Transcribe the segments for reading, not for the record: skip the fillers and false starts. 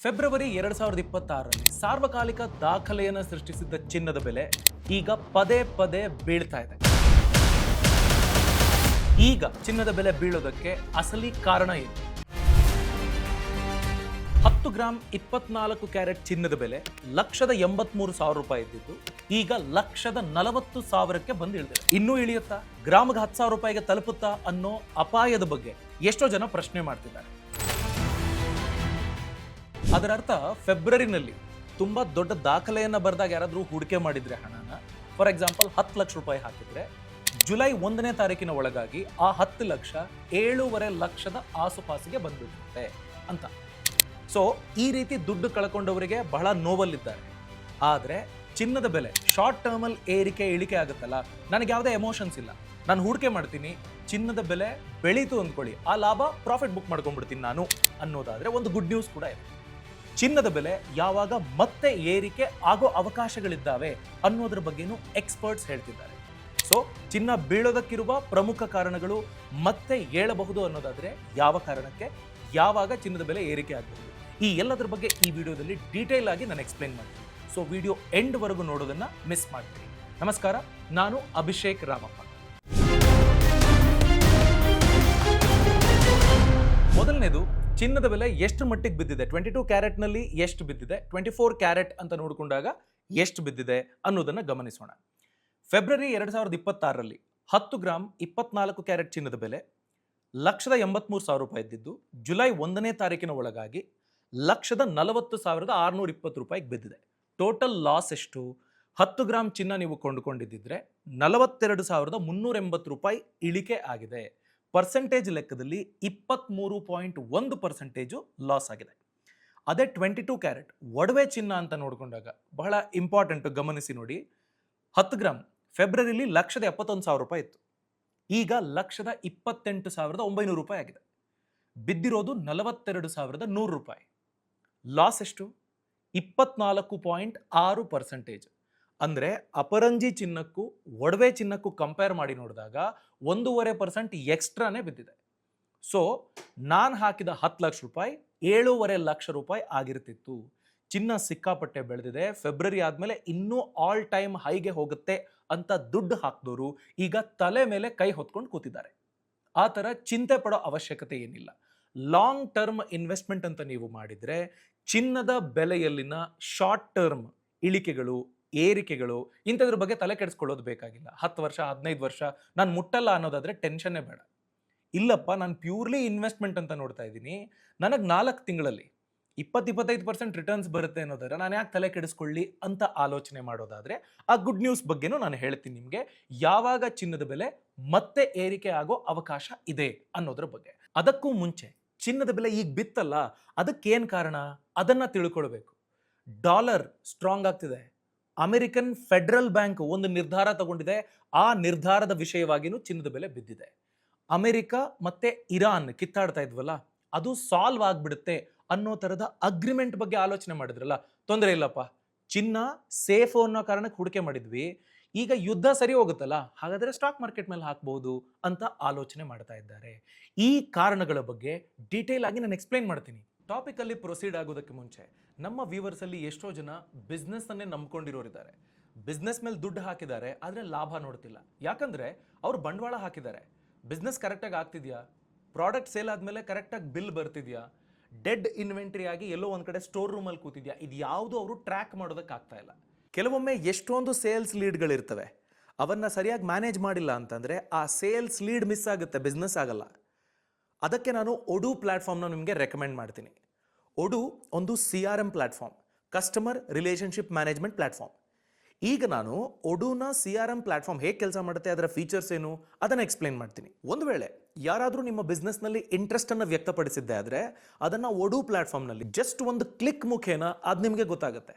February 2026ರಲ್ಲಿ ಸಾರ್ವಕಾಲಿಕ ದಾಖಲೆಯನ್ನು ಸೃಷ್ಟಿಸಿದ್ದ ಚಿನ್ನದ ಬೆಲೆ ಈಗ ಪದೇ ಪದೇ ಬೀಳ್ತಾ ಇದೆ. ಈಗ ಚಿನ್ನದ ಬೆಲೆ ಬೀಳೋದಕ್ಕೆ ಅಸಲಿ ಕಾರಣ ಏನು? 10 ಗ್ರಾಮ್ 24 ಕ್ಯಾರೆಟ್ ಚಿನ್ನದ ಬೆಲೆ 1,83,000 ರೂಪಾಯಿ ಇದ್ದಿದ್ದು ಈಗ 1,40,000ಕ್ಕೆ ಬಂದು ಇಳಿದಿದೆ. ಇನ್ನೂ ಇಳಿಯುತ್ತಾ? ಗ್ರಾಮ್ಗೆ 10,000 ರೂಪಾಯಿಗೆ ತಲುಪುತ್ತಾ ಅನ್ನೋ ಅಪಾಯದ ಬಗ್ಗೆ ಎಷ್ಟೋ ಜನ ಪ್ರಶ್ನೆ ಮಾಡ್ತಿದ್ದಾರೆ. ಅದರ ಅರ್ಥ ಫೆಬ್ರವರಿನಲ್ಲಿ ತುಂಬಾ ದೊಡ್ಡ ದಾಖಲೆಯನ್ನ ಬರೆದಾಗ ಯಾರಾದರೂ ಹೂಡಿಕೆ ಮಾಡಿದ್ರೆ ಹಣನ, ಫಾರ್ ಎಕ್ಸಾಂಪಲ್ 10 ಲಕ್ಷ ರೂಪಾಯಿ ಹಾಕಿದ್ರೆ ಜುಲೈ 1ನೇ ತಾರೀಕಿನ ಒಳಗಾಗಿ ಆ 10 ಲಕ್ಷ 7.5 ಲಕ್ಷದ ಆಸುಪಾಸಿಗೆ ಬಂದ್ಬಿಡುತ್ತೆ ಅಂತ. ಸೊ ಈ ರೀತಿ ದುಡ್ಡು ಕಳ್ಕೊಂಡವರಿಗೆ ಬಹಳ ನೋವಲ್ಲಿದ್ದಾರೆ. ಆದರೆ ಚಿನ್ನದ ಬೆಲೆ ಶಾರ್ಟ್ ಟರ್ಮಲ್ಲಿ ಏರಿಕೆ ಇಳಿಕೆ ಆಗುತ್ತಲ್ಲ, ನನಗೆ ಯಾವುದೇ ಎಮೋಷನ್ಸ್ ಇಲ್ಲ, ನಾನು ಹೂಡಿಕೆ ಮಾಡ್ತೀನಿ, ಚಿನ್ನದ ಬೆಲೆ ಬೆಳೀತು ಅಂದ್ಕೊಳ್ಳಿ, ಆ ಲಾಭ ಪ್ರಾಫಿಟ್ ಬುಕ್ ಮಾಡ್ಕೊಂಡ್ಬಿಡ್ತೀನಿ ನಾನು ಅನ್ನೋದಾದ್ರೆ ಒಂದು ಗುಡ್ ನ್ಯೂಸ್ ಕೂಡ ಇದೆ. ಚಿನ್ನದ ಬೆಲೆ ಯಾವಾಗ ಮತ್ತೆ ಏರಿಕೆ ಆಗೋ ಅವಕಾಶಗಳಿದ್ದಾವೆ ಅನ್ನೋದ್ರ ಬಗ್ಗೆನೂ ಎಕ್ಸ್ಪರ್ಟ್ಸ್ ಹೇಳ್ತಿದ್ದಾರೆ. ಸೊ ಚಿನ್ನ ಬೀಳೋದಕ್ಕಿರುವ ಪ್ರಮುಖ ಕಾರಣಗಳು ಮತ್ತೆ ಏಳಬಹುದು ಅನ್ನೋದಾದ್ರೆ ಯಾವ ಕಾರಣಕ್ಕೆ, ಯಾವಾಗ ಚಿನ್ನದ ಬೆಲೆ ಏರಿಕೆ ಆಗಬಹುದು, ಈ ಎಲ್ಲದರ ಬಗ್ಗೆ ಈ ವಿಡಿಯೋದಲ್ಲಿ ಡೀಟೇಲ್ ಆಗಿ ನಾನು ಎಕ್ಸ್ಪ್ಲೈನ್ ಮಾಡ್ತೀನಿ. ಸೊ ವಿಡಿಯೋ ಎಂಡ್ ವರೆಗೂ ನೋಡೋದನ್ನ ಮಿಸ್ ಮಾಡ್ತೀನಿ. ನಮಸ್ಕಾರ, ನಾನು ಅಭಿಷೇಕ್ ರಾಮಪ್ಪ. ಮೊದಲನೇದು, ಚಿನ್ನದ ಬೆಲೆ ಎಷ್ಟು ಮಟ್ಟಿಗೆ ಬಿದ್ದಿದೆ, 22 ಕ್ಯಾರೆಟ್ನಲ್ಲಿ ಎಷ್ಟು ಬಿದ್ದಿದೆ, 24 ಕ್ಯಾರೆಟ್ ಅಂತ ನೋಡಿಕೊಂಡಾಗ ಎಷ್ಟು ಬಿದ್ದಿದೆ ಅನ್ನೋದನ್ನು ಗಮನಿಸೋಣ. ಫೆಬ್ರವರಿ 2026ರಲ್ಲಿ 10 ಗ್ರಾಮ್ 24 ಕ್ಯಾರೆಟ್ ಚಿನ್ನದ ಬೆಲೆ 1,83,000 ರೂಪಾಯಿ ಇದ್ದಿದ್ದು ಜುಲೈ 1ನೇ ತಾರೀಕಿನ ಒಳಗಾಗಿ 1,40,620 ರೂಪಾಯಿಗೆ ಬಿದ್ದಿದೆ. ಟೋಟಲ್ ಲಾಸ್ ಎಷ್ಟು? 10 ಗ್ರಾಮ್ ಚಿನ್ನ ನೀವು ಕೊಂಡುಕೊಂಡಿದ್ದಿದ್ರೆ 42,380 ರೂಪಾಯಿ ಇಳಿಕೆ ಆಗಿದೆ. ಪರ್ಸೆಂಟೇಜ್ ಲೆಕ್ಕದಲ್ಲಿ 23.1% ಲಾಸ್ ಆಗಿದೆ. ಅದೇ 22 ಕ್ಯಾರೆಟ್ ಒಡವೆ ಚಿನ್ನ ಅಂತ ನೋಡಿಕೊಂಡಾಗ ಬಹಳ ಇಂಪಾರ್ಟೆಂಟ್, ಗಮನಿಸಿ ನೋಡಿ. 10 ಗ್ರಾಮ್ ಫೆಬ್ರವರಿಲಿ 1,71,000 ರೂಪಾಯಿ ಇತ್ತು, ಈಗ 1,28,900 ರೂಪಾಯಿ ಆಗಿದೆ. ಬಿದ್ದಿರೋದು 42,100 ರೂಪಾಯಿ. ಲಾಸ್ ಎಷ್ಟು? 24.6%. ಅಂದರೆ ಅಪರಂಜಿ ಚಿನ್ನಕ್ಕೂ ಒಡವೆ ಚಿನ್ನಕ್ಕೂ ಕಂಪೇರ್ ಮಾಡಿ ನೋಡಿದಾಗ 1.5% ಎಕ್ಸ್ಟ್ರಾನೇ ಬಿದ್ದಿದೆ. ಸೊ ನಾನು ಹಾಕಿದ 10 ಲಕ್ಷ ರೂಪಾಯಿ 7.5 ಲಕ್ಷ ರೂಪಾಯಿ ಆಗಿರ್ತಿತ್ತು. ಚಿನ್ನ ಸಿಕ್ಕಾಪಟ್ಟೆ ಬೆಳೆದಿದೆ. ಫೆಬ್ರವರಿ ಆದಮೇಲೆ ಇನ್ನೂ ಆಲ್ ಟೈಮ್ ಹೈಗೆ ಹೋಗುತ್ತೆ ಅಂತ ದುಡ್ಡು ಹಾಕಿದವರು ಈಗ ತಲೆ ಮೇಲೆ ಕೈ ಹೊತ್ಕೊಂಡು ಕೂತಿದ್ದಾರೆ. ಆ ಥರ ಚಿಂತೆ ಪಡೋ ಅವಶ್ಯಕತೆ ಏನಿಲ್ಲ. ಲಾಂಗ್ ಟರ್ಮ್ ಇನ್ವೆಸ್ಟ್ಮೆಂಟ್ ಅಂತ ನೀವು ಮಾಡಿದರೆ ಚಿನ್ನದ ಬೆಲೆಯಲ್ಲಿನ ಶಾರ್ಟ್ ಟರ್ಮ್ ಇಳಿಕೆಗಳು ಏರಿಕೆಗಳು ಇಂಥದ್ರ ಬಗ್ಗೆ ತಲೆ ಕೆಡಿಸ್ಕೊಳ್ಳೋದು ಬೇಕಾಗಿಲ್ಲ. 10 ವರ್ಷ 15 ವರ್ಷ ನಾನು ಮುಟ್ಟಲ್ಲ ಅನ್ನೋದಾದ್ರೆ ಟೆನ್ಷನ್ನೇ ಬೇಡ. ಇಲ್ಲಪ್ಪ, ನಾನು ಪ್ಯೂರ್ಲಿ ಇನ್ವೆಸ್ಟ್ಮೆಂಟ್ ಅಂತ ನೋಡ್ತಾ ಇದ್ದೀನಿ, ನನಗೆ 4 ತಿಂಗಳಲ್ಲಿ 20-25% ರಿಟರ್ನ್ಸ್ ಬರುತ್ತೆ ಅನ್ನೋದಾದ್ರೆ ನಾನು ಯಾಕೆ ತಲೆ ಕೆಡಿಸ್ಕೊಳ್ಳಿ ಅಂತ ಆಲೋಚನೆ ಮಾಡೋದಾದ್ರೆ ಆ ಗುಡ್ ನ್ಯೂಸ್ ಬಗ್ಗೆನೂ ನಾನು ಹೇಳ್ತೀನಿ ನಿಮಗೆ, ಯಾವಾಗ ಚಿನ್ನದ ಬೆಲೆ ಮತ್ತೆ ಏರಿಕೆ ಆಗೋ ಅವಕಾಶ ಇದೆ ಅನ್ನೋದ್ರ ಬಗ್ಗೆ. ಅದಕ್ಕೂ ಮುಂಚೆ ಚಿನ್ನದ ಬೆಲೆ ಈಗ ಬಿತ್ತಲ್ಲ, ಅದಕ್ಕೇನು ಕಾರಣ ಅದನ್ನ ತಿಳ್ಕೊಳ್ಬೇಕು. ಡಾಲರ್ ಸ್ಟ್ರಾಂಗ್ ಆಗ್ತಿದೆ. ಅಮೆರಿಕನ್ ಫೆಡರಲ್ ಬ್ಯಾಂಕ್ ಒಂದು ನಿರ್ಧಾರ ತಗೊಂಡಿದೆ, ಆ ನಿರ್ಧಾರದ ವಿಷಯವಾಗಿನೂ ಚಿನ್ನದ ಬೆಲೆ ಬಿದ್ದಿದೆ. ಅಮೆರಿಕ ಮತ್ತೆ ಇರಾನ್ ಕಿತ್ತಾಡ್ತಾ ಇದ್ವಲ್ಲ, ಅದು ಸಾಲ್ವ್ ಆಗ್ಬಿಡುತ್ತೆ ಅನ್ನೋ ಥರದ ಅಗ್ರಿಮೆಂಟ್ ಬಗ್ಗೆ ಆಲೋಚನೆ ಮಾಡಿದ್ರಲ್ಲ, ತೊಂದರೆ ಇಲ್ಲಪ್ಪ, ಚಿನ್ನ ಸೇಫ್ ಅನ್ನೋ ಕಾರಣಕ್ಕೆ ಹೂಡಿಕೆ ಮಾಡಿದ್ವಿ, ಈಗ ಯುದ್ಧ ಸರಿ ಹೋಗುತ್ತಲ್ಲ, ಹಾಗಾದರೆ ಸ್ಟಾಕ್ ಮಾರ್ಕೆಟ್ ಮೇಲೆ ಹಾಕ್ಬಹುದು ಅಂತ ಆಲೋಚನೆ ಮಾಡ್ತಾ ಇದ್ದಾರೆ. ಈ ಕಾರಣಗಳ ಬಗ್ಗೆ ಡೀಟೇಲ್ ಆಗಿ ನಾನು ಎಕ್ಸ್ಪ್ಲೈನ್ ಮಾಡ್ತೀನಿ. ಟಾಪಿಕ್ ಅಲ್ಲಿ ಪ್ರೊಸೀಡ್ ಆಗೋದಕ್ಕೆ ಮುಂಚೆ, ನಮ್ಮ ವ್ಯೂವರ್ಸ್ ಅಲ್ಲಿ ಎಷ್ಟೋ ಜನ ಬಿಸ್ನೆಸ್ ಅನ್ನೇ ನಂಬ್ಕೊಂಡಿರೋರಿದ್ದಾರೆ. ಬಿಸ್ನೆಸ್ ಮೇಲೆ ದುಡ್ಡು ಹಾಕಿದ್ದಾರೆ, ಆದರೆ ಲಾಭ ನೋಡ್ತಿಲ್ಲ. ಯಾಕಂದ್ರೆ ಅವ್ರು ಬಂಡವಾಳ ಹಾಕಿದ್ದಾರೆ. ಬಿಸ್ನೆಸ್ ಕರೆಕ್ಟಾಗಿ ಆಗ್ತಿದ್ಯಾ, ಪ್ರಾಡಕ್ಟ್ ಸೇಲ್ ಆದಮೇಲೆ ಕರೆಕ್ಟಾಗಿ ಬಿಲ್ ಬರ್ತಿದ್ಯಾ, ಡೆಡ್ ಇನ್ವೆಂಟ್ರಿ ಆಗಿ ಎಲ್ಲೋ ಒಂದು ಕಡೆ ಸ್ಟೋರ್ ರೂಮಲ್ಲಿ ಕೂತಿದ್ಯಾ, ಇದು ಯಾವುದು ಅವರು ಟ್ರ್ಯಾಕ್ ಮಾಡೋದಕ್ಕಾಗ್ತಾ ಇಲ್ಲ. ಕೆಲವೊಮ್ಮೆ ಎಷ್ಟೊಂದು ಸೇಲ್ಸ್ ಲೀಡ್ಗಳಿರ್ತವೆ, ಅವನ್ನ ಸರಿಯಾಗಿ ಮ್ಯಾನೇಜ್ ಮಾಡಿಲ್ಲ ಅಂತಂದರೆ ಆ ಸೇಲ್ಸ್ ಲೀಡ್ ಮಿಸ್ ಆಗುತ್ತೆ, ಬಿಸ್ನೆಸ್ ಆಗಲ್ಲ. ಅದಕ್ಕೆ ನಾನು ಒಡು ಪ್ಲ್ಯಾಟ್ಫಾರ್ಮ್ನ ನಿಮಗೆ ರೆಕಮೆಂಡ್ ಮಾಡ್ತೀನಿ. ಒಡು ಒಂದು CRM platform, customer relationship management platform. ಈಗ ನಾನು ಒಡುನ CRM ಪ್ಲ್ಯಾಟ್ಫಾರ್ಮ್ ಹೇಗೆ ಕೆಲಸ ಮಾಡುತ್ತೆ, ಅದರ ಫೀಚರ್ಸ್ ಏನು ಅದನ್ನು ಎಕ್ಸ್ಪ್ಲೈನ್ ಮಾಡ್ತೀನಿ. ಒಂದು ವೇಳೆ ಯಾರಾದರೂ ನಿಮ್ಮ ಬಿಸ್ನೆಸ್ನಲ್ಲಿ ಇಂಟ್ರೆಸ್ಟನ್ನು ವ್ಯಕ್ತಪಡಿಸಿದ್ದೆ ಆದರೆ ಅದನ್ನು ಒಡು ಪ್ಲ್ಯಾಟ್ಫಾರ್ಮ್ನಲ್ಲಿ ಜಸ್ಟ್ ಒಂದು ಕ್ಲಿಕ್ ಮುಖೇನ ಅದು ನಿಮಗೆ ಗೊತ್ತಾಗುತ್ತೆ.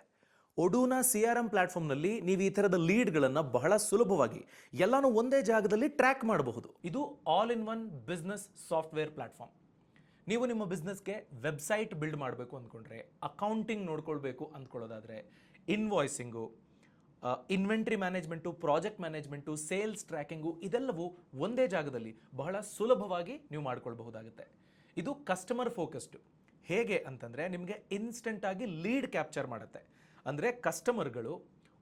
ಒಡುನ CRM ಪ್ಲ್ಯಾಟ್ಫಾರ್ಮ್ನಲ್ಲಿ ನೀವು ಈ ಥರದ ಲೀಡ್ಗಳನ್ನು ಬಹಳ ಸುಲಭವಾಗಿ ಎಲ್ಲಾನು ಒಂದೇ ಜಾಗದಲ್ಲಿ ಟ್ರ್ಯಾಕ್ ಮಾಡಬಹುದು. ಇದು all in one business software platform. ನೀವು ನಿಮ್ಮ ಬಿಸ್ನೆಸ್ಗೆ ವೆಬ್ಸೈಟ್ ಬಿಲ್ಡ್ ಮಾಡಬೇಕು ಅಂದ್ಕೊಂಡ್ರೆ, ಅಕೌಂಟಿಂಗ್ ನೋಡ್ಕೊಳ್ಬೇಕು ಅಂದ್ಕೊಳ್ಳೋದಾದರೆ, invoicing, inventory management, project management, sales tracking, ಇದೆಲ್ಲವೂ ಒಂದೇ ಜಾಗದಲ್ಲಿ ಬಹಳ ಸುಲಭವಾಗಿ ನೀವು ಮಾಡ್ಕೊಳ್ಬಹುದಾಗುತ್ತೆ. ಇದು ಕಸ್ಟಮರ್ ಫೋಕಸ್ಡ್. ಹೇಗೆ ಅಂತಂದರೆ ನಿಮಗೆ ಇನ್ಸ್ಟೆಂಟ್ ಆಗಿ ಲೀಡ್ ಕ್ಯಾಪ್ಚರ್ ಮಾಡುತ್ತೆ. ಅಂದರೆ ಕಸ್ಟಮರ್ಗಳು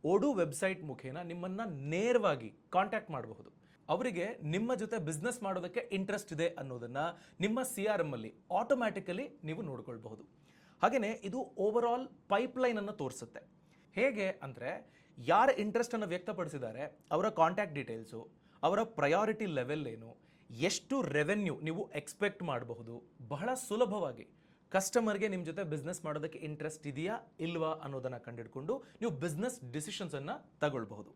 ಓಡು ವೆಬ್ಸೈಟ್ ಮುಖೇನ ನಿಮ್ಮನ್ನು ನೇರವಾಗಿ ಕಾಂಟ್ಯಾಕ್ಟ್ ಮಾಡಬಹುದು. ಅವರಿಗೆ ನಿಮ್ಮ ಜೊತೆ ಬಿಸ್ನೆಸ್ ಮಾಡೋದಕ್ಕೆ ಇಂಟ್ರೆಸ್ಟ್ ಇದೆ ಅನ್ನೋದನ್ನು ನಿಮ್ಮ CRM ಅಲ್ಲಿ ಆಟೋಮ್ಯಾಟಿಕಲಿ ನೀವು ನೋಡ್ಕೊಳ್ಬಹುದು. ಹಾಗೆಯೇ ಇದು ಓವರ್ ಆಲ್ ಪೈಪ್ಲೈನನ್ನು ತೋರಿಸುತ್ತೆ. ಹೇಗೆ ಅಂದರೆ ಯಾರ ಇಂಟ್ರೆಸ್ಟನ್ನು ವ್ಯಕ್ತಪಡಿಸಿದ್ದಾರೆ, ಅವರ ಕಾಂಟ್ಯಾಕ್ಟ್ ಡೀಟೇಲ್ಸು, ಅವರ ಪ್ರಯಾರಿಟಿ ಲೆವೆಲ್ ಏನು, ಎಷ್ಟು ರೆವೆನ್ಯೂ ನೀವು ಎಕ್ಸ್ಪೆಕ್ಟ್ ಮಾಡಬಹುದು, ಬಹಳ ಸುಲಭವಾಗಿ ಕಸ್ಟಮರ್ಗೆ ನಿಮ್ಮ ಜೊತೆ ಬಿಸ್ನೆಸ್ ಮಾಡೋದಕ್ಕೆ ಇಂಟ್ರೆಸ್ಟ್ ಇದೆಯಾ ಇಲ್ವಾ ಅನ್ನೋದನ್ನು ಕಂಡುಹಿಡ್ಕೊಂಡು ನೀವು ಬಿಸ್ನೆಸ್ ಡಿಸಿಷನ್ಸನ್ನು ತಗೊಳ್ಬಹುದು.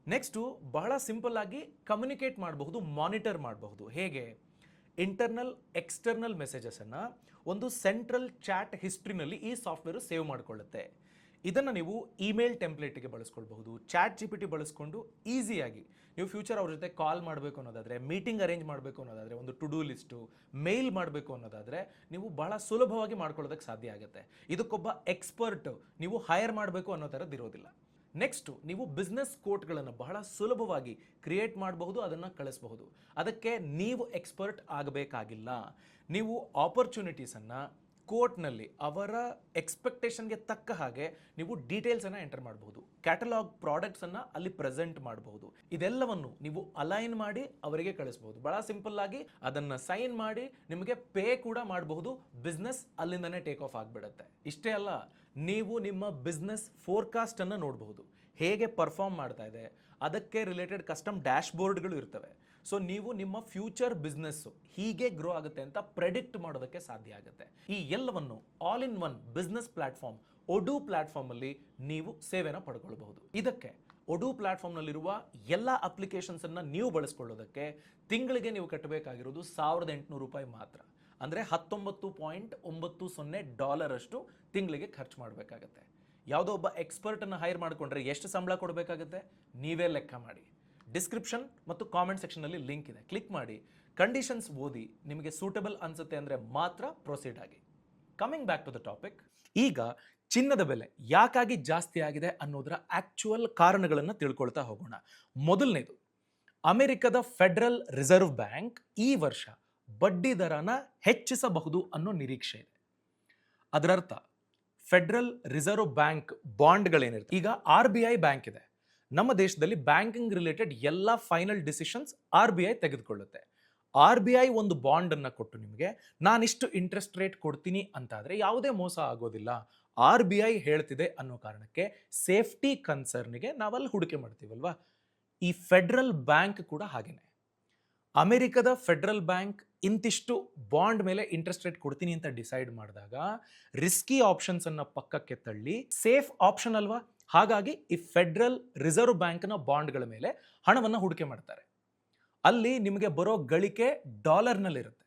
ನೆಕ್ಸ್ಟು ಬಹಳ ಸಿಂಪಲ್ ಆಗಿ ಕಮ್ಯುನಿಕೇಟ್ ಮಾಡಬಹುದು, ಮಾನಿಟರ್ ಮಾಡಬಹುದು. ಹೇಗೆ? ಇಂಟರ್ನಲ್ ಎಕ್ಸ್ಟರ್ನಲ್ ಮೆಸೇಜಸನ್ನು ಒಂದು ಸೆಂಟ್ರಲ್ ಚಾಟ್ ಹಿಸ್ಟ್ರಿನಲ್ಲಿ ಈ ಸಾಫ್ಟ್ವೇರು ಸೇವ್ ಮಾಡಿಕೊಳ್ಳುತ್ತೆ. ಇದನ್ನು ನೀವು ಇಮೇಲ್ ಟೆಂಪ್ಲೇಟಿಗೆ ಬಳಸ್ಕೊಳ್ಬಹುದು. ChatGPT ಬಳಸ್ಕೊಂಡು ಈಸಿಯಾಗಿ ನೀವು ಫ್ಯೂಚರ್ ಅವ್ರ ಜೊತೆ ಕಾಲ್ ಮಾಡಬೇಕು ಅನ್ನೋದಾದರೆ, ಮೀಟಿಂಗ್ ಅರೇಂಜ್ ಮಾಡಬೇಕು ಅನ್ನೋದಾದರೆ, ಒಂದು ಟು ಡೂ ಲಿಸ್ಟು ಮೇಲ್ ಮಾಡಬೇಕು ಅನ್ನೋದಾದರೆ ನೀವು ಬಹಳ ಸುಲಭವಾಗಿ ಮಾಡ್ಕೊಳ್ಳೋದಕ್ಕೆ ಸಾಧ್ಯ ಆಗುತ್ತೆ. ಇದಕ್ಕೊಬ್ಬ ಎಕ್ಸ್ಪರ್ಟ್ ನೀವು ಹೈರ್ ಮಾಡಬೇಕು ಅನ್ನೋ ಥರದ್ದು ಇರೋದಿಲ್ಲ. ನೆಕ್ಸ್ಟು ನೀವು ಬಿಸ್ನೆಸ್ ಕೋಟ್ಗಳನ್ನು ಬಹಳ ಸುಲಭವಾಗಿ ಕ್ರಿಯೇಟ್ ಮಾಡಬಹುದು, ಅದನ್ನು ಕಳಿಸಬಹುದು. ಅದಕ್ಕೆ ನೀವು ಎಕ್ಸ್ಪರ್ಟ್ ಆಗಬೇಕಾಗಿಲ್ಲ. ನೀವು ಆಪರ್ಚುನಿಟೀಸನ್ನು ಕೋಟ್ನಲ್ಲಿ ಅವರ ಎಕ್ಸ್ಪೆಕ್ಟೇಷನ್ಗೆ ತಕ್ಕ ಹಾಗೆ ನೀವು ಡೀಟೇಲ್ಸನ್ನು ಎಂಟರ್ ಮಾಡಬಹುದು. ಕ್ಯಾಟಲಾಗ್ ಪ್ರಾಡಕ್ಟ್ಸನ್ನು ಅಲ್ಲಿ ಪ್ರೆಸೆಂಟ್ ಮಾಡಬಹುದು. ಇದೆಲ್ಲವನ್ನು ನೀವು ಅಲೈನ್ ಮಾಡಿ ಅವರಿಗೆ ಕಳಿಸಬಹುದು. ಬಹಳ ಸಿಂಪಲ್ ಆಗಿ ಅದನ್ನು ಸೈನ್ ಮಾಡಿ ನಿಮಗೆ ಪೇ ಕೂಡ ಮಾಡಬಹುದು. ಬಿಸ್ನೆಸ್ ಅಲ್ಲಿಂದನೇ ಟೇಕ್ ಆಫ್ ಆಗಿಬಿಡುತ್ತೆ. ಇಷ್ಟೇ ಅಲ್ಲ, ನೀವು ನಿಮ್ಮ ಬಿಸ್ನೆಸ್ ಫೋರ್ಕಾಸ್ಟನ್ನು ನೋಡಬಹುದು. ಹೇಗೆ ಪರ್ಫಾರ್ಮ್ ಮಾಡ್ತಾ ಇದೆ, ಅದಕ್ಕೆ ರಿಲೇಟೆಡ್ ಕಸ್ಟಮ್ ಡ್ಯಾಶ್ ಬೋರ್ಡ್ಗಳು ಇರ್ತವೆ. ಸೊ ನೀವು ನಿಮ್ಮ ಫ್ಯೂಚರ್ ಬಿಸ್ನೆಸ್ಸು ಹೀಗೆ ಗ್ರೋ ಆಗುತ್ತೆ ಅಂತ ಪ್ರೆಡಿಕ್ಟ್ ಮಾಡೋದಕ್ಕೆ ಸಾಧ್ಯ ಆಗುತ್ತೆ. ಈ ಎಲ್ಲವನ್ನು all in one business platform ಒಡು ಪ್ಲಾಟ್ಫಾರ್ಮಲ್ಲಿ ನೀವು ಸೇವೆನ ಪಡ್ಕೊಳ್ಬಹುದು. ಇದಕ್ಕೆ ಒಡು ಪ್ಲಾಟ್ಫಾರ್ಮ್ನಲ್ಲಿರುವ ಎಲ್ಲ ಅಪ್ಲಿಕೇಶನ್ಸನ್ನು ನೀವು ಬಳಸ್ಕೊಳ್ಳೋದಕ್ಕೆ ತಿಂಗಳಿಗೆ ನೀವು ಕಟ್ಟಬೇಕಾಗಿರೋದು $1,800 ಮಾತ್ರ. ಅಂದರೆ $19.90 ಅಷ್ಟು ತಿಂಗಳಿಗೆ ಖರ್ಚು ಮಾಡಬೇಕಾಗತ್ತೆ. ಯಾವುದೋ ಒಬ್ಬ ಎಕ್ಸ್ಪರ್ಟನ್ನು ಹೈರ್ ಮಾಡಿಕೊಂಡ್ರೆ ಎಷ್ಟು ಸಂಬಳ ಕೊಡಬೇಕಾಗುತ್ತೆ ನೀವೇ ಲೆಕ್ಕ ಮಾಡಿ. ಡಿಸ್ಕ್ರಿಪ್ಷನ್ ಮತ್ತು ಕಾಮೆಂಟ್ ಸೆಕ್ಷನಲ್ಲಿ ಲಿಂಕ್ ಇದೆ, ಕ್ಲಿಕ್ ಮಾಡಿ. ಕಂಡೀಷನ್ಸ್ ಓದಿ ನಿಮಗೆ ಸೂಟಬಲ್ ಅನ್ಸುತ್ತೆ ಅಂದರೆ ಮಾತ್ರ ಪ್ರೊಸೀಡ್ ಆಗಿ. Coming back to the topic, ಈಗ ಚಿನ್ನದ ಬೆಲೆ ಯಾಕಾಗಿ ಜಾಸ್ತಿ ಆಗಿದೆ ಅನ್ನೋದರ ಆಕ್ಚುಯಲ್ ಕಾರಣಗಳನ್ನು ತಿಳ್ಕೊಳ್ತಾ ಹೋಗೋಣ. ಮೊದಲನೇದು, ಅಮೆರಿಕದ ಫೆಡರಲ್ ರಿಸರ್ವ್ ಬ್ಯಾಂಕ್ ಈ ವರ್ಷ ಬಡ್ಡಿ ದರನ ಹೆಚ್ಚಿಸಬಹುದು ಅನ್ನೋ ನಿರೀಕ್ಷೆ ಇದೆ. ಅದರರ್ಥ ಫೆಡರಲ್ ರಿಸರ್ವ್ ಬ್ಯಾಂಕ್ ಬಾಂಡ್ಗಳೇನಿರುತ್ತೆ, ಈಗ RBI ಬ್ಯಾಂಕ್ ಇದೆ. ನಮ್ಮ ದೇಶದಲ್ಲಿ ಬ್ಯಾಂಕಿಂಗ್ ರಿಲೇಟೆಡ್ ಎಲ್ಲ ಫೈನಲ್ ಡಿಸಿಷನ್ಸ್ RBI ತೆಗೆದುಕೊಳ್ಳುತ್ತೆ. RBI ಒಂದು ಬಾಂಡನ್ನು ಕೊಟ್ಟು ನಿಮಗೆ ನಾನಿಷ್ಟು ಇಂಟ್ರೆಸ್ಟ್ ರೇಟ್ ಕೊಡ್ತೀನಿ ಅಂತಾದರೆ ಯಾವುದೇ ಮೋಸ ಆಗೋದಿಲ್ಲ. RBI ಹೇಳ್ತಿದೆ ಅನ್ನೋ ಕಾರಣಕ್ಕೆ ಸೇಫ್ಟಿ ಕನ್ಸರ್ನ್ಗೆ ನಾವಲ್ಲಿ ಹೂಡಿಕೆ ಮಾಡ್ತೀವಲ್ವಾ. ಈ ಫೆಡರಲ್ ಬ್ಯಾಂಕ್ ಕೂಡ ಹಾಗೇನೆ. ಅಮೆರಿಕದ ಫೆಡರಲ್ ಬ್ಯಾಂಕ್ ಇಂತಿಷ್ಟು ಬಾಂಡ್ ಮೇಲೆ ಇಂಟ್ರೆಸ್ಟ್ ರೇಟ್ ಕೊಡ್ತೀನಿ ಅಂತ ಡಿಸೈಡ್ ಮಾಡಿದಾಗ ರಿಸ್ಕಿ ಆಪ್ಷನ್ಸ್ ಅನ್ನ ಪಕ್ಕಕ್ಕೆ ತಳ್ಳಿ ಸೇಫ್ ಆಪ್ಷನ್ ಅಲ್ವಾ, ಹಾಗಾಗಿ ಈ ಫೆಡರಲ್ ರಿಸರ್ವ್ ಬ್ಯಾಂಕ್ನ ಬಾಂಡ್ಗಳ ಮೇಲೆ ಹಣವನ್ನು ಹೂಡಿಕೆ ಮಾಡ್ತಾರೆ. ಅಲ್ಲಿ ನಿಮಗೆ ಬರೋ ಗಳಿಕೆ ಡಾಲರ್ನಲ್ಲಿರುತ್ತೆ.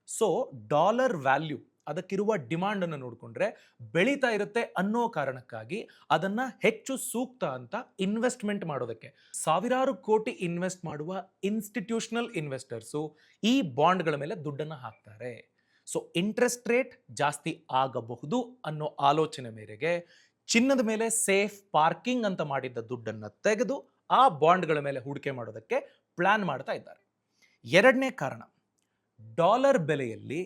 ಸೊ ಡಾಲರ್ ವ್ಯಾಲ್ಯೂ, ಅದಕ್ಕಿರುವ ಡಿಮಾಂಡನ್ನು ನೋಡಿಕೊಂಡ್ರೆ ಬೆಳೀತಾ ಇರುತ್ತೆ ಅನ್ನೋ ಕಾರಣಕ್ಕಾಗಿ ಅದನ್ನು ಹೆಚ್ಚು ಸೂಕ್ತ ಅಂತ ಇನ್ವೆಸ್ಟ್ಮೆಂಟ್ ಮಾಡೋದಕ್ಕೆ ಸಾವಿರಾರು ಕೋಟಿ ಇನ್ವೆಸ್ಟ್ ಮಾಡುವ ಇನ್ಸ್ಟಿಟ್ಯೂಷನಲ್ ಇನ್ವೆಸ್ಟರ್ಸು ಈ ಬಾಂಡ್ಗಳ ಮೇಲೆ ದುಡ್ಡನ್ನು ಹಾಕ್ತಾರೆ. ಸೊ ಇಂಟ್ರೆಸ್ಟ್ ರೇಟ್ ಜಾಸ್ತಿ ಆಗಬಹುದು ಅನ್ನೋ ಆಲೋಚನೆ ಮೇರೆಗೆ ಚಿನ್ನದ ಮೇಲೆ ಸೇಫ್ ಪಾರ್ಕಿಂಗ್ ಅಂತ ಮಾಡಿದ್ದ ದುಡ್ಡನ್ನು ತೆಗೆದು ಆ ಬಾಂಡ್ಗಳ ಮೇಲೆ ಹೂಡಿಕೆ ಮಾಡೋದಕ್ಕೆ ಪ್ಲಾನ್ ಮಾಡ್ತಾ ಇದ್ದಾರೆ. ಎರಡನೇ ಕಾರಣ, ಡಾಲರ್ ಬೆಲೆಯಲ್ಲಿ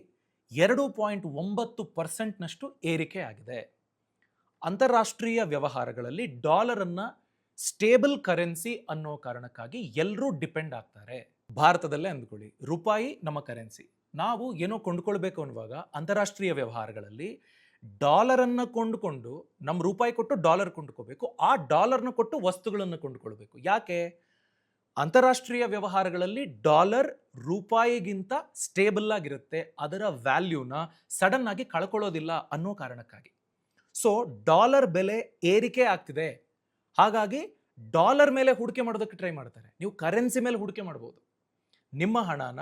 2.9% ಏರಿಕೆ ಆಗಿದೆ. ಅಂತಾರಾಷ್ಟ್ರೀಯ ವ್ಯವಹಾರಗಳಲ್ಲಿ ಡಾಲರನ್ನು ಸ್ಟೇಬಲ್ ಕರೆನ್ಸಿ ಅನ್ನೋ ಕಾರಣಕ್ಕಾಗಿ ಎಲ್ಲರೂ ಡಿಪೆಂಡ್ ಆಗ್ತಾರೆ. ಭಾರತದಲ್ಲೇ ಅಂದ್ಕೊಳ್ಳಿ, ರೂಪಾಯಿ ನಮ್ಮ ಕರೆನ್ಸಿ. ನಾವು ಏನೋ ಕೊಂಡ್ಕೊಳ್ಬೇಕು ಅನ್ನುವಾಗ ಅಂತಾರಾಷ್ಟ್ರೀಯ ವ್ಯವಹಾರಗಳಲ್ಲಿ ಡಾಲರನ್ನು ಕೊಂಡುಕೊಂಡು ನಮ್ಮ ರೂಪಾಯಿ ಕೊಟ್ಟು ಡಾಲರ್ ಕೊಂಡ್ಕೋಬೇಕು, ಆ ಡಾಲರ್ನ ಕೊಟ್ಟು ವಸ್ತುಗಳನ್ನು ಕೊಂಡುಕೊಳ್ಬೇಕು. ಯಾಕೆ? ಅಂತಾರಾಷ್ಟ್ರೀಯ ವ್ಯವಹಾರಗಳಲ್ಲಿ ಡಾಲರ್ ರೂಪಾಯಿಗಿಂತ ಸ್ಟೇಬಲ್ ಆಗಿರುತ್ತೆ, ಅದರ ವ್ಯಾಲ್ಯೂನ ಸಡನ್ ಆಗಿ ಕಳ್ಕೊಳ್ಳೋದಿಲ್ಲ ಅನ್ನೋ ಕಾರಣಕ್ಕಾಗಿ. ಸೊ ಡಾಲರ್ ಬೆಲೆ ಏರಿಕೆ ಆಗ್ತಿದೆ, ಹಾಗಾಗಿ ಡಾಲರ್ ಮೇಲೆ ಹೂಡಿಕೆ ಮಾಡೋದಕ್ಕೆ ಟ್ರೈ ಮಾಡ್ತಾರೆ. ನೀವು ಕರೆನ್ಸಿ ಮೇಲೆ ಹೂಡಿಕೆ ಮಾಡ್ಬೋದು. ನಿಮ್ಮ ಹಣನ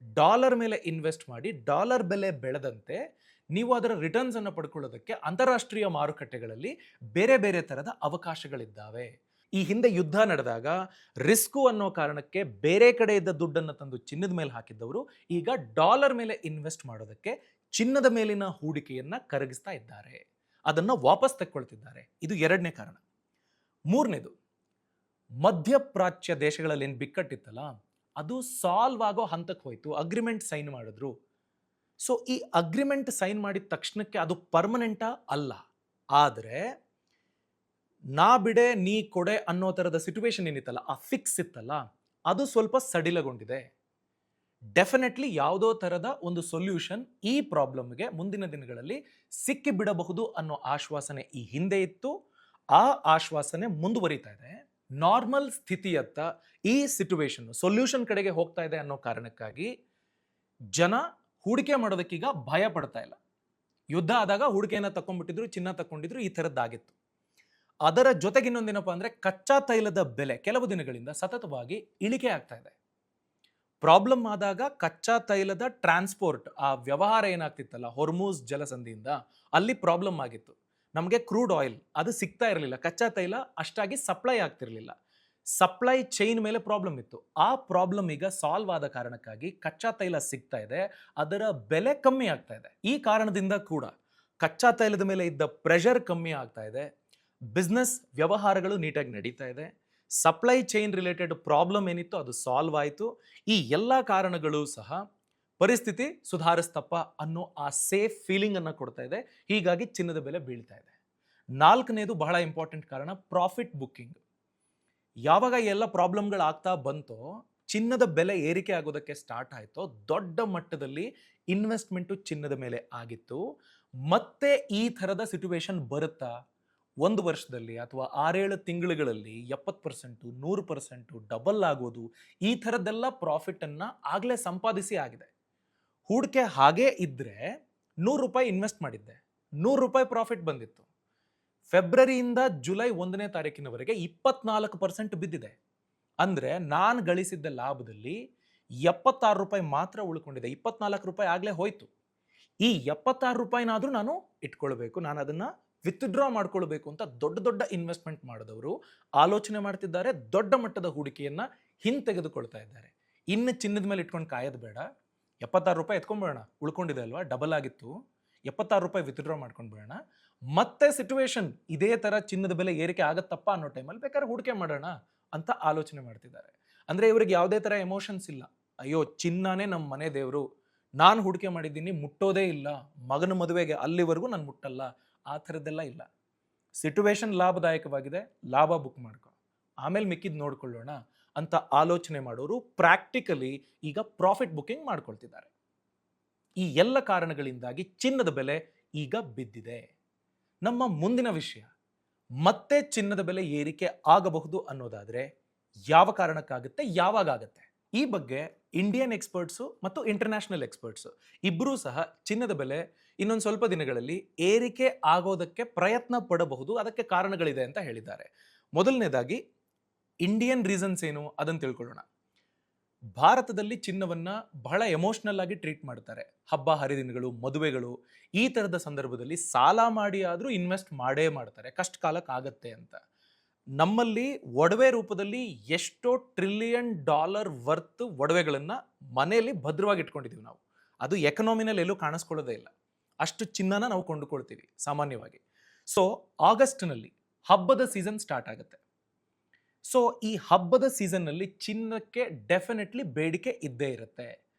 ಡಾಲರ್ ಮೇಲೆ ಇನ್ವೆಸ್ಟ್ ಮಾಡಿ ಡಾಲರ್ ಬೆಲೆ ಬೆಳೆದಂತೆ ನೀವು ಅದರ ರಿಟರ್ನ್ಸ್ ಅನ್ನು ಪಡ್ಕೊಳ್ಳೋದಕ್ಕೆ ಅಂತಾರಾಷ್ಟ್ರೀಯ ಮಾರುಕಟ್ಟೆಗಳಲ್ಲಿ ಬೇರೆ ಬೇರೆ ಥರದ ಅವಕಾಶಗಳಿದ್ದಾವೆ. ಈ ಹಿಂದೆ ಯುದ್ಧ ನಡೆದಾಗ ರಿಸ್ಕು ಅನ್ನೋ ಕಾರಣಕ್ಕೆ ಬೇರೆ ಕಡೆ ಇದ್ದ ದುಡ್ಡನ್ನು ತಂದು ಚಿನ್ನದ ಮೇಲೆ ಹಾಕಿದ್ದವರು ಈಗ ಡಾಲರ್ ಮೇಲೆ ಇನ್ವೆಸ್ಟ್ ಮಾಡೋದಕ್ಕೆ ಚಿನ್ನದ ಮೇಲಿನ ಹೂಡಿಕೆಯನ್ನು ಕರಗಿಸ್ತಾ ಇದ್ದಾರೆ, ಅದನ್ನು ವಾಪಸ್ ತಕ್ಕೊಳ್ತಿದ್ದಾರೆ. ಇದು ಎರಡನೇ ಕಾರಣ. ಮೂರನೇದು, ಮಧ್ಯಪ್ರಾಚ್ಯ ದೇಶಗಳಲ್ಲಿ ಏನು ಬಿಕ್ಕಟ್ಟಿತ್ತಲ್ಲ ಅದು ಸಾಲ್ವ್ ಆಗೋ ಹಂತಕ್ಕೆ ಹೋಯ್ತು. ಅಗ್ರಿಮೆಂಟ್ ಸೈನ್ ಮಾಡಿದ್ರು. ಸೊ ಈ ಅಗ್ರಿಮೆಂಟ್ ಸೈನ್ ಮಾಡಿದ ತಕ್ಷಣಕ್ಕೆ ಅದು ಪರ್ಮನೆಂಟಾ ಅಲ್ಲ. ಆದರೆ ನಾ ಬಿಡೆ ನೀ ಕೊಡೆ ಅನ್ನೋ ಥರದ ಸಿಚುವೇಶನ್ ಏನಿತ್ತಲ್ಲ, ಆ ಫಿಕ್ಸ್ ಇತ್ತಲ್ಲ, ಅದು ಸ್ವಲ್ಪ ಸಡಿಲಗೊಂಡಿದೆ. ಡೆಫಿನೆಟ್ಲಿ ಯಾವುದೋ ಥರದ ಒಂದು ಸೊಲ್ಯೂಷನ್ ಈ ಪ್ರಾಬ್ಲಮ್ಗೆ ಮುಂದಿನ ದಿನಗಳಲ್ಲಿ ಸಿಕ್ಕಿ ಬಿಡಬಹುದು ಅನ್ನೋ ಆಶ್ವಾಸನೆ ಈ ಹಿಂದೆ ಇತ್ತು. ಆ ಆಶ್ವಾಸನೆ ಮುಂದುವರಿತಾ ಇದೆ. ನಾರ್ಮಲ್ ಸ್ಥಿತಿಯತ್ತ ಈ ಸಿಚುವೇಶನ್ ಸೊಲ್ಯೂಷನ್ ಕಡೆಗೆ ಹೋಗ್ತಾ ಇದೆ ಅನ್ನೋ ಕಾರಣಕ್ಕಾಗಿ ಜನ ಹೂಡಿಕೆ ಮಾಡೋದಕ್ಕೀಗ ಭಯ ಪಡ್ತಾ ಇಲ್ಲ. ಯುದ್ಧ ಆದಾಗ ಹೂಡಿಕೆಯನ್ನ ತಕೊಂಡ್ಬಿಟ್ಟಿದ್ರು, ಚಿನ್ನ ತಕೊಂಡಿದ್ರು, ಈ ಥರದ್ದಾಗಿತ್ತು. ಅದರ ಜೊತೆಗೆ ಇನ್ನೊಂದೇನಪ್ಪ ಅಂದ್ರೆ ಕಚ್ಚಾ ತೈಲದ ಬೆಲೆ ಕೆಲವು ದಿನಗಳಿಂದ ಸತತವಾಗಿ ಇಳಿಕೆ ಆಗ್ತಾ ಇದೆ. ಪ್ರಾಬ್ಲಮ್ ಆದಾಗ ಕಚ್ಚಾ ತೈಲದ ಟ್ರಾನ್ಸ್ಪೋರ್ಟ್, ಆ ವ್ಯವಹಾರ ಏನಾಗ್ತಿತ್ತಲ್ಲ ಹೊರ್ಮೂಸ್ ಜಲಸಂಧಿಯಿಂದ, ಅಲ್ಲಿ ಪ್ರಾಬ್ಲಮ್ ಆಗಿತ್ತು. ನಮಗೆ ಕ್ರೂಡ್ ಆಯಿಲ್ ಅದು ಸಿಗ್ತಾ ಇರಲಿಲ್ಲ, ಕಚ್ಚಾ ತೈಲ ಅಷ್ಟಾಗಿ ಸಪ್ಲೈ ಆಗ್ತಿರ್ಲಿಲ್ಲ. ಸಪ್ಲೈ ಚೈನ್ ಮೇಲೆ ಪ್ರಾಬ್ಲಮ್ ಇತ್ತು. ಆ ಪ್ರಾಬ್ಲಮ್ ಈಗ ಸಾಲ್ವ್ ಆದ ಕಾರಣಕ್ಕಾಗಿ ಕಚ್ಚಾ ತೈಲ ಸಿಗ್ತಾ ಇದೆ, ಅದರ ಬೆಲೆ ಕಮ್ಮಿ ಆಗ್ತಾ ಇದೆ. ಈ ಕಾರಣದಿಂದ ಕೂಡ ಕಚ್ಚಾ ತೈಲದ ಮೇಲೆ ಇದ್ದ ಪ್ರೆಷರ್ ಕಮ್ಮಿ ಆಗ್ತಾ ಇದೆ. ಬಿಸ್ನೆಸ್ ವ್ಯವಹಾರಗಳು ನೀಟಾಗಿ ನಡೀತಾ ಇದೆ. ಸಪ್ಲೈ ಚೈನ್ ರಿಲೇಟೆಡ್ ಪ್ರಾಬ್ಲಮ್ ಏನಿತ್ತು ಅದು ಸಾಲ್ವ್ ಆಯಿತು. ಈ ಎಲ್ಲ ಕಾರಣಗಳು ಸಹ ಪರಿಸ್ಥಿತಿ ಸುಧಾರಿಸ್ತಪ್ಪ ಅನ್ನೋ ಆ ಸೇಫ್ ಫೀಲಿಂಗ್ ಅನ್ನು ಕೊಡ್ತಾ ಇದೆ. ಹೀಗಾಗಿ ಚಿನ್ನದ ಬೆಲೆ ಬೀಳ್ತಾ ಇದೆ. ನಾಲ್ಕನೇದು ಬಹಳ ಇಂಪಾರ್ಟೆಂಟ್ ಕಾರಣ, ಪ್ರಾಫಿಟ್ ಬುಕ್ಕಿಂಗ್. ಯಾವಾಗ ಎಲ್ಲ ಪ್ರಾಬ್ಲಮ್ಗಳು ಆಗ್ತಾ ಬಂತೋ, ಚಿನ್ನದ ಬೆಲೆ ಏರಿಕೆ ಆಗೋದಕ್ಕೆ ಸ್ಟಾರ್ಟ್ ಆಯಿತೋ, ದೊಡ್ಡ ಮಟ್ಟದಲ್ಲಿ ಇನ್ವೆಸ್ಟ್ಮೆಂಟು ಚಿನ್ನದ ಮೇಲೆ ಆಗಿತ್ತು. ಮತ್ತೆ ಈ ಥರದ ಸಿಚುವೇಶನ್ ಬರುತ್ತಾ? ಒಂದು ವರ್ಷದಲ್ಲಿ ಅಥವಾ 6-7 ತಿಂಗಳುಗಳಲ್ಲಿ 70%, 100% ಡಬಲ್ ಆಗೋದು, ಈ ಥರದ್ದೆಲ್ಲ ಪ್ರಾಫಿಟನ್ನು ಆಗಲೇ ಸಂಪಾದಿಸಿ ಆಗಿದೆ. ಹೂಡಿಕೆ ಹಾಗೇ ಇದ್ದರೆ ₹100 ಇನ್ವೆಸ್ಟ್ ಮಾಡಿದ್ದೆ, ₹100 ಪ್ರಾಫಿಟ್ ಬಂದಿತ್ತು. ಫೆಬ್ರವರಿಯಿಂದ ಜುಲೈ 1ನೇ ತಾರೀಕಿನವರೆಗೆ 24% ಬಿದ್ದಿದೆ. ಅಂದರೆ ನಾನು ಗಳಿಸಿದ್ದ ಲಾಭದಲ್ಲಿ ₹76 ಮಾತ್ರ ಉಳ್ಕೊಂಡಿದೆ. ₹24 ಆಗಲೇ ಹೋಯ್ತು. ಈ ₹76 ನಾನು ಇಟ್ಕೊಳ್ಬೇಕು, ನಾನು ಅದನ್ನು ವಿತ್ಡ್ರಾ ಮಾಡ್ಕೊಳ್ಬೇಕು ಅಂತ ದೊಡ್ಡ ದೊಡ್ಡ ಇನ್ವೆಸ್ಟ್ಮೆಂಟ್ ಮಾಡಿದವರು ಆಲೋಚನೆ ಮಾಡ್ತಿದ್ದಾರೆ. ದೊಡ್ಡ ಮಟ್ಟದ ಹೂಡಿಕೆಯನ್ನು ಹಿಂತೆಗೆದುಕೊಳ್ತಾ ಇದ್ದಾರೆ. ಇನ್ನು ಚಿನ್ನದ ಮೇಲೆ ಇಟ್ಕೊಂಡು ಕಾಯೋದು ಬೇಡ, ₹76 ಎತ್ಕೊಂಡ್ಬೇಡ, ಉಳ್ಕೊಂಡಿದೆ ಅಲ್ವಾ, ಡಬಲ್ ಆಗಿತ್ತು, ₹76 ವಿತ್ಡ್ರಾ ಮಾಡ್ಕೊಂಡು ಬೇಡ. ಮತ್ತೆ ಸಿಚುವೇಶನ್ ಇದೇ ಥರ ಚಿನ್ನದ ಬೆಲೆ ಏರಿಕೆ ಆಗತ್ತಪ್ಪ ಅನ್ನೋ ಟೈಮಲ್ಲಿ ಬೇಕಾದ್ರೆ ಹೂಡಿಕೆ ಮಾಡೋಣ ಅಂತ ಆಲೋಚನೆ ಮಾಡ್ತಿದ್ದಾರೆ. ಅಂದರೆ ಇವರಿಗೆ ಯಾವುದೇ ಥರ ಎಮೋಷನ್ಸ್ ಇಲ್ಲ. ಅಯ್ಯೋ ಚಿನ್ನನೇ ನಮ್ಮ ಮನೆ ದೇವರು, ನಾನು ಹೂಡಿಕೆ ಮಾಡಿದ್ದೀನಿ, ಮುಟ್ಟೋದೇ ಇಲ್ಲ, ಮಗನ ಮದುವೆಗೆ ಅಲ್ಲಿವರೆಗೂ ನಾನು ಮುಟ್ಟಲ್ಲ, ಆ ಥರದ್ದೆಲ್ಲ ಇಲ್ಲ. ಸಿಚುವೇಶನ್ ಲಾಭದಾಯಕವಾಗಿದೆ, ಲಾಭ ಬುಕ್ ಮಾಡ್ಕೊ, ಆಮೇಲೆ ಮಿಕ್ಕಿದ್ದು ನೋಡ್ಕೊಳ್ಳೋಣ ಅಂತ ಆಲೋಚನೆ ಮಾಡೋರು ಪ್ರಾಕ್ಟಿಕಲಿ ಈಗ ಪ್ರಾಫಿಟ್ ಬುಕ್ಕಿಂಗ್ ಮಾಡ್ಕೊಳ್ತಿದ್ದಾರೆ. ಈ ಎಲ್ಲ ಕಾರಣಗಳಿಂದಾಗಿ ಚಿನ್ನದ ಬೆಲೆ ಈಗ ಬಿದ್ದಿದೆ. ನಮ್ಮ ಮುಂದಿನ ವಿಷಯ, ಮತ್ತೆ ಚಿನ್ನದ ಬೆಲೆ ಏರಿಕೆ ಆಗಬಹುದು ಅನ್ನೋದಾದರೆ ಯಾವ ಕಾರಣಕ್ಕಾಗುತ್ತೆ, ಯಾವಾಗ ಆಗುತ್ತೆ? ಈ ಬಗ್ಗೆ ಇಂಡಿಯನ್ ಎಕ್ಸ್ಪರ್ಟ್ಸು ಮತ್ತು ಇಂಟರ್ನ್ಯಾಷನಲ್ ಎಕ್ಸ್ಪರ್ಟ್ಸು ಇಬ್ಬರೂ ಸಹ ಚಿನ್ನದ ಬೆಲೆ ಇನ್ನೊಂದು ಸ್ವಲ್ಪ ದಿನಗಳಲ್ಲಿ ಏರಿಕೆ ಆಗೋದಕ್ಕೆ ಪ್ರಯತ್ನ ಪಡಬಹುದು, ಅದಕ್ಕೆ ಕಾರಣಗಳಿದೆ ಅಂತ ಹೇಳಿದ್ದಾರೆ. ಮೊದಲನೇದಾಗಿ ಇಂಡಿಯನ್ ರೀಸನ್ಸ್ ಏನು ಅದನ್ನು ತಿಳ್ಕೊಳ್ಳೋಣ. ಭಾರತದಲ್ಲಿ ಚಿನ್ನವನ್ನು ಬಹಳ ಎಮೋಷ್ನಲ್ ಆಗಿ ಟ್ರೀಟ್ ಮಾಡ್ತಾರೆ. ಹಬ್ಬ ಹರಿದಿನಗಳು, ಮದುವೆಗಳು, ಈ ಥರದ ಸಂದರ್ಭದಲ್ಲಿ ಸಾಲ ಮಾಡಿ ಆದರೂ ಇನ್ವೆಸ್ಟ್ ಮಾಡೇ ಮಾಡ್ತಾರೆ, ಕಷ್ಟ ಕಾಲಕ್ಕೆ ಆಗತ್ತೆ ಅಂತ. ನಮ್ಮಲ್ಲಿ ಒಡವೆ ರೂಪದಲ್ಲಿ ಎಷ್ಟೋ $1 ಟ್ರಿಲಿಯನ್ ವರ್ತ್ ಒಡವೆಗಳನ್ನು ಮನೆಯಲ್ಲಿ ಭದ್ರವಾಗಿ ಇಟ್ಕೊಂಡಿದ್ದೀವಿ ನಾವು. ಅದು ಎಕನಾಮಿನಲ್ಲಿ ಎಲ್ಲೂ ಕಾಣಿಸ್ಕೊಳ್ಳೋದೇ ಇಲ್ಲ, ಅಷ್ಟು ಚಿನ್ನನ ನಾವು ಕೊಂಡುಕೊಳ್ತೀವಿ ಸಾಮಾನ್ಯವಾಗಿ. ಸೊ ಆಗಸ್ಟ್ನಲ್ಲಿ ಹಬ್ಬದ ಸೀಸನ್ ಸ್ಟಾರ್ಟ್ ಆಗುತ್ತೆ. ಸೊ ಈ ಹಬ್ಬದ ಸೀಸನ್ನಲ್ಲಿ ಚಿನ್ನಕ್ಕೆ ಡೆಫಿನೆಟ್ಲಿ ಬೇಡಿಕೆ ಇದ್ದೇ ಇರುತ್ತೆ.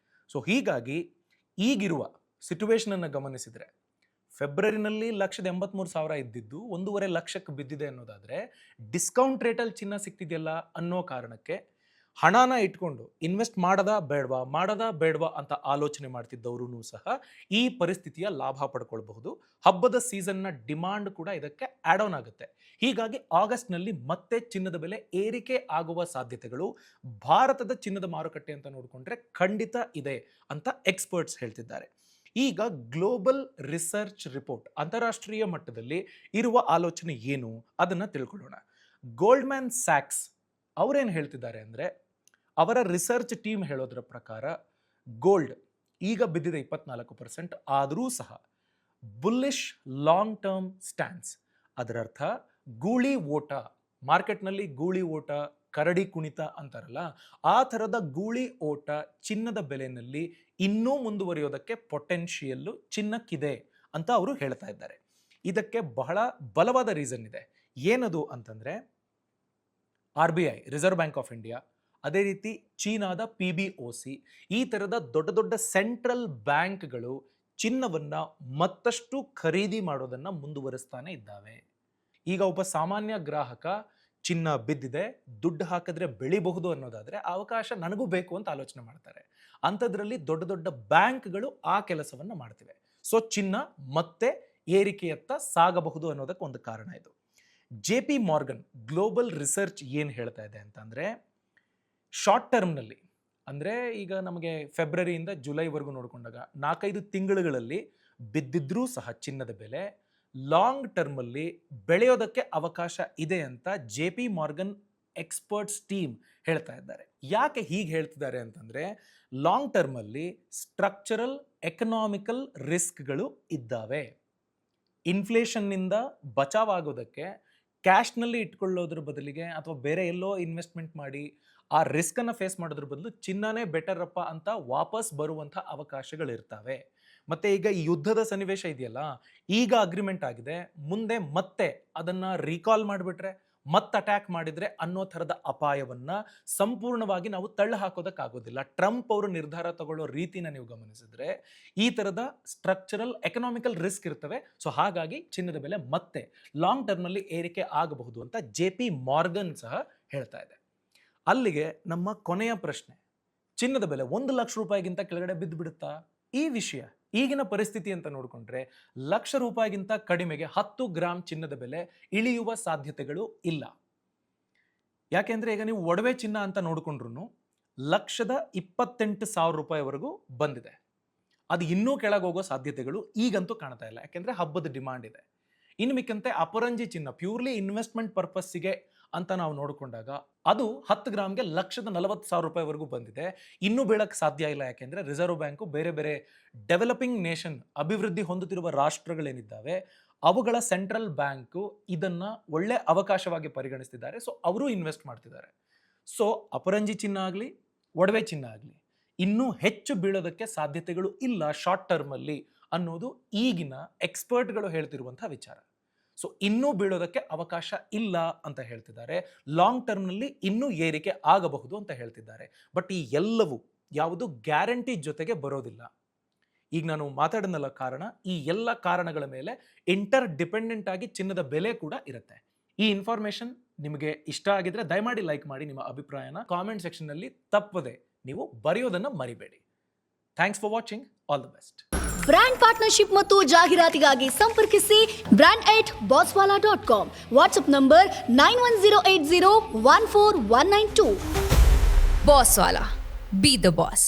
ಸೊ ಹೀಗಾಗಿ ಈಗಿರುವ ಸಿಚುವೇಶನನ್ನು ಗಮನಿಸಿದರೆ ಫೆಬ್ರವರಿನಲ್ಲಿ 1,83,000 ಇದ್ದಿದ್ದು 1.5 ಲಕ್ಷಕ್ಕೆ ಬಿದ್ದಿದೆ ಅನ್ನೋದಾದರೆ, ಡಿಸ್ಕೌಂಟ್ ರೇಟಲ್ಲಿ ಚಿನ್ನ ಸಿಗ್ತಿದೆಯಲ್ಲ ಅನ್ನೋ ಕಾರಣಕ್ಕೆ ಹಣನ ಇಟ್ಕೊಂಡು ಇನ್ವೆಸ್ಟ್ ಮಾಡದ ಬೇಡವಾ ಅಂತ ಆಲೋಚನೆ ಮಾಡ್ತಿದ್ದವರು ಸಹ ಈ ಪರಿಸ್ಥಿತಿಯ ಲಾಭ ಪಡ್ಕೊಳ್ಬಹುದು. ಹಬ್ಬದ ಸೀಸನ್ನ ಡಿಮಾಂಡ್ ಕೂಡ ಇದಕ್ಕೆ ಆಡ್ ಆನ್ ಆಗುತ್ತೆ. ಹೀಗಾಗಿ ಆಗಸ್ಟ್ನಲ್ಲಿ ಮತ್ತೆ ಚಿನ್ನದ ಬೆಲೆ ಏರಿಕೆ ಆಗುವ ಸಾಧ್ಯತೆಗಳು ಭಾರತದ ಚಿನ್ನದ ಮಾರುಕಟ್ಟೆ ಅಂತ ನೋಡಿಕೊಂಡ್ರೆ ಖಂಡಿತ ಇದೆ ಅಂತ ಎಕ್ಸ್ಪರ್ಟ್ಸ್ ಹೇಳ್ತಿದ್ದಾರೆ. ಈಗ ಗ್ಲೋಬಲ್ ರಿಸರ್ಚ್ ರಿಪೋರ್ಟ್, ಅಂತಾರಾಷ್ಟ್ರೀಯ ಮಟ್ಟದಲ್ಲಿ ಇರುವ ಆಲೋಚನೆ ಏನು ಅದನ್ನು ತಿಳ್ಕೊಳ್ಳೋಣ. ಗೋಲ್ಡ್ಮ್ಯಾನ್ ಸ್ಯಾಕ್ಸ್ ಅವರೇನು ಹೇಳ್ತಿದ್ದಾರೆ ಅಂದರೆ, ಅವರ ರಿಸರ್ಚ್ ಟೀಮ್ ಹೇಳೋದ್ರ ಪ್ರಕಾರ ಗೋಲ್ಡ್ ಈಗ ಬಿದ್ದಿದೆ 24%, ಆದರೂ ಸಹ ಬುಲ್ಲಿಶ್ ಲಾಂಗ್ ಟರ್ಮ್ ಸ್ಟ್ಯಾನ್ಸ್. ಅದರರ್ಥ ಗೂಳಿ ಓಟ, ಮಾರ್ಕೆಟ್ನಲ್ಲಿ ಗೂಳಿ ಓಟ, ಕರಡಿ ಕುಣಿತ ಅಂತಾರಲ್ಲ, ಆ ಥರದ ಗೂಳಿ ಓಟ ಚಿನ್ನದ ಬೆಲೆಯಲ್ಲಿ ಇನ್ನೂ ಮುಂದುವರಿಯೋದಕ್ಕೆ ಪೊಟೆನ್ಷಿಯಲ್ಲು ಚಿನ್ನಕ್ಕಿದೆ ಅಂತ ಅವರು ಹೇಳ್ತಾ ಇದ್ದಾರೆ. ಇದಕ್ಕೆ ಬಹಳ ಬಲವಾದ ರೀಸನ್ ಇದೆ. ಏನದು ಅಂತಂದರೆ, RBI reserve bank of India ಅದೇ ರೀತಿ ಚೀನಾದ PBOC, ಈ ಥರದ ದೊಡ್ಡ ದೊಡ್ಡ ಸೆಂಟ್ರಲ್ ಬ್ಯಾಂಕ್ಗಳು ಚಿನ್ನವನ್ನ ಮತ್ತಷ್ಟು ಖರೀದಿ ಮಾಡೋದನ್ನ ಮುಂದುವರಿಸ್ತಾನೆ ಇದ್ದಾವೆ. ಈಗ ಒಬ್ಬ ಸಾಮಾನ್ಯ ಗ್ರಾಹಕ ಚಿನ್ನ ಬಿದ್ದಿದೆ, ದುಡ್ಡು ಹಾಕಿದ್ರೆ ಬೆಳಿಬಹುದು ಅನ್ನೋದಾದ್ರೆ ಅವಕಾಶ ನನಗೂ ಬೇಕು ಅಂತ ಆಲೋಚನೆ ಮಾಡ್ತಾರೆ. ಅಂಥದ್ರಲ್ಲಿ ದೊಡ್ಡ ದೊಡ್ಡ ಬ್ಯಾಂಕ್ಗಳು ಆ ಕೆಲಸವನ್ನ ಮಾಡ್ತಿವೆ. ಸೊ ಚಿನ್ನ ಮತ್ತೆ ಏರಿಕೆಯತ್ತ ಸಾಗಬಹುದು ಅನ್ನೋದಕ್ಕೆ ಒಂದು ಕಾರಣ ಇದು. JP Morgan ಗ್ಲೋಬಲ್ ರಿಸರ್ಚ್ ಏನು ಹೇಳ್ತಾ ಇದೆ ಅಂತಂದ್ರೆ, ಶಾರ್ಟ್ ಟರ್ಮ್ನಲ್ಲಿ ಅಂದರೆ ಈಗ ನಮಗೆ ಫೆಬ್ರವರಿಯಿಂದ ಜುಲೈವರೆಗೂ ನೋಡಿಕೊಂಡಾಗ 4-5 ತಿಂಗಳುಗಳಲ್ಲಿ ಬಿದ್ದಿದ್ರೂ ಸಹ ಚಿನ್ನದ ಬೆಲೆ ಲಾಂಗ್ ಟರ್ಮಲ್ಲಿ ಬೆಳೆಯೋದಕ್ಕೆ ಅವಕಾಶ ಇದೆ ಅಂತ JP Morgan ಎಕ್ಸ್ಪರ್ಟ್ಸ್ ಟೀಮ್ ಹೇಳ್ತಾ ಇದ್ದಾರೆ. ಯಾಕೆ ಹೀಗೆ ಹೇಳ್ತಿದ್ದಾರೆ ಅಂತಂದರೆ, ಲಾಂಗ್ ಟರ್ಮಲ್ಲಿ ಸ್ಟ್ರಕ್ಚರಲ್ ಎಕನಾಮಿಕಲ್ ರಿಸ್ಕ್ಗಳು ಇದ್ದಾವೆ. ಇನ್ಫ್ಲೇಷನ್ನಿಂದ ಬಚಾವಾಗೋದಕ್ಕೆ ಕ್ಯಾಶ್ನಲ್ಲಿ ಇಟ್ಕೊಳ್ಳೋದ್ರ ಬದಲಿಗೆ ಅಥವಾ ಬೇರೆ ಎಲ್ಲೋ ಇನ್ವೆಸ್ಟ್ಮೆಂಟ್ ಮಾಡಿ ಆ ರಿಸ್ಕನ್ನು ಫೇಸ್ ಮಾಡೋದ್ರ ಬದಲು ಚಿನ್ನನೇ ಬೆಟರಪ್ಪ ಅಂತ ವಾಪಸ್ ಬರುವಂಥ ಅವಕಾಶಗಳಿರ್ತವೆ. ಮತ್ತೆ ಈಗ ಈ ಯುದ್ಧದ ಸನ್ನಿವೇಶ ಇದೆಯಲ್ಲ, ಈಗ ಅಗ್ರಿಮೆಂಟ್ ಆಗಿದೆ, ಮುಂದೆ ಮತ್ತೆ ಅದನ್ನ ರೀಕಾಲ್ ಮಾಡಿಬಿಟ್ರೆ ಮತ್ತೆ ಅಟ್ಯಾಕ್ ಮಾಡಿದ್ರೆ ಅನ್ನೋ ಥರದ ಅಪಾಯವನ್ನ ಸಂಪೂರ್ಣವಾಗಿ ನಾವು ತಳ್ಳಿ ಹಾಕೋದಕ್ಕಾಗೋದಿಲ್ಲ. ಟ್ರಂಪ್ ಅವರು ನಿರ್ಧಾರ ತಗೊಳ್ಳೋ ರೀತಿನ ನೀವು ಗಮನಿಸಿದ್ರೆ ಈ ಥರದ ಸ್ಟ್ರಕ್ಚರಲ್ ಎಕನಾಮಿಕಲ್ ರಿಸ್ಕ್ ಇರ್ತವೆ. ಸೊ ಹಾಗಾಗಿ ಚಿನ್ನದ ಬೆಲೆ ಮತ್ತೆ ಲಾಂಗ್ ಟರ್ಮ್ನಲ್ಲಿ ಏರಿಕೆ ಆಗಬಹುದು ಅಂತ JP Morgan ಸಹ ಹೇಳ್ತಾ ಇದೆ. ಅಲ್ಲಿಗೆ ನಮ್ಮ ಕೊನೆಯ ಪ್ರಶ್ನೆ, ಚಿನ್ನದ ಬೆಲೆ 1 ಲಕ್ಷ ರೂಪಾಯಿಗಿಂತ ಕೆಳಗಡೆ ಬಿದ್ದು ಬಿಡುತ್ತಾ? ಈ ವಿಷಯ ಈಗಿನ ಪರಿಸ್ಥಿತಿ ಅಂತ ನೋಡಿಕೊಂಡ್ರೆ ಲಕ್ಷ ರೂಪಾಯಿಗಿಂತ ಕಡಿಮೆಗೆ 10 ಗ್ರಾಂ ಚಿನ್ನದ ಬೆಲೆ ಇಳಿಯುವ ಸಾಧ್ಯತೆಗಳು ಇಲ್ಲ. ಯಾಕೆಂದ್ರೆ ಈಗ ನೀವು ಒಡವೆ ಚಿನ್ನ ಅಂತ ನೋಡಿಕೊಂಡ್ರು 1,28,000 ರೂಪಾಯಿವರೆಗೂ ಬಂದಿದೆ. ಅದು ಇನ್ನೂ ಕೆಳಗೆ ಹೋಗೋ ಸಾಧ್ಯತೆಗಳು ಈಗಂತೂ ಕಾಣ್ತಾ ಇಲ್ಲ, ಯಾಕೆಂದ್ರೆ ಹಬ್ಬದ ಡಿಮಾಂಡ್ ಇದೆ. ಇನ್ನು ಮಿಕ್ಕಂತೆ ಅಪರಂಜಿ ಚಿನ್ನ ಪ್ಯೂರ್ಲಿ ಇನ್ವೆಸ್ಟ್ಮೆಂಟ್ ಪರ್ಪಸ್ಸಿಗೆ ಅಂತ ನಾವು ನೋಡಿಕೊಂಡಾಗ ಅದು 10 ಗ್ರಾಮ್ಗೆ 1,40,000 ರೂಪಾಯಿವರೆಗೂ ಬಂದಿದೆ. ಇನ್ನೂ ಬೀಳಕ್ಕೆ ಸಾಧ್ಯ ಇಲ್ಲ, ಯಾಕೆಂದ್ರೆ ರಿಸರ್ವ್ ಬ್ಯಾಂಕು ಬೇರೆ ಬೇರೆ ಡೆವಲಪಿಂಗ್ ನೇಷನ್, ಅಭಿವೃದ್ಧಿ ಹೊಂದುತ್ತಿರುವ ರಾಷ್ಟ್ರಗಳೇನಿದ್ದಾವೆ ಅವುಗಳ ಸೆಂಟ್ರಲ್ ಬ್ಯಾಂಕು ಇದನ್ನ ಒಳ್ಳೆ ಅವಕಾಶವಾಗಿ ಪರಿಗಣಿಸ್ತಿದ್ದಾರೆ. ಸೊ ಅವರು ಇನ್ವೆಸ್ಟ್ ಮಾಡ್ತಿದ್ದಾರೆ. ಸೊ ಅಪರಂಜಿ ಚಿನ್ನ ಆಗಲಿ ಒಡವೆ ಚಿನ್ನ ಆಗಲಿ ಇನ್ನೂ ಹೆಚ್ಚು ಬೀಳೋದಕ್ಕೆ ಸಾಧ್ಯತೆಗಳು ಇಲ್ಲ ಶಾರ್ಟ್ ಟರ್ಮಲ್ಲಿ ಅನ್ನೋದು ಈಗಿನ ಎಕ್ಸ್ಪರ್ಟ್ಗಳು ಹೇಳ್ತಿರುವಂತಹ ವಿಚಾರ. ಸೊ ಇನ್ನೂ ಬೀಳೋದಕ್ಕೆ ಅವಕಾಶ ಇಲ್ಲ ಅಂತ ಹೇಳ್ತಿದ್ದಾರೆ. ಲಾಂಗ್ ಟರ್ಮ್ನಲ್ಲಿ ಇನ್ನೂ ಏರಿಕೆ ಆಗಬಹುದು ಅಂತ ಹೇಳ್ತಿದ್ದಾರೆ. ಬಟ್ ಈ ಎಲ್ಲವೂ ಯಾವುದು ಗ್ಯಾರಂಟಿ ಜೊತೆಗೆ ಬರೋದಿಲ್ಲ. ಈಗ ನಾನು ಮಾತಾಡಿದಲ್ಲ ಕಾರಣ, ಈ ಎಲ್ಲ ಕಾರಣಗಳ ಮೇಲೆ ಇಂಟರ್ ಡಿಪೆಂಡೆಂಟ್ ಆಗಿ ಚಿನ್ನದ ಬೆಲೆ ಕೂಡ ಇರುತ್ತೆ. ಈ ಇನ್ಫಾರ್ಮೇಶನ್ ನಿಮಗೆ ಇಷ್ಟ ಆಗಿದ್ರೆ ದಯಮಾಡಿ ಲೈಕ್ ಮಾಡಿ, ನಿಮ್ಮ ಅಭಿಪ್ರಾಯನ ಕಾಮೆಂಟ್ ಸೆಕ್ಷನ್ನಲ್ಲಿ ತಪ್ಪದೆ ನೀವು ಬರೆಯೋದನ್ನ ಮರಿಬೇಡಿ. Thanks for watching. All the best. Brand partnership ಮತ್ತು ಜಾಹೀರಾತಿಗಾಗಿ ಸಂಪರ್ಕಿಸಿ brand@bosswala.com. WhatsApp number 9108014192. Bosswala. Be the boss.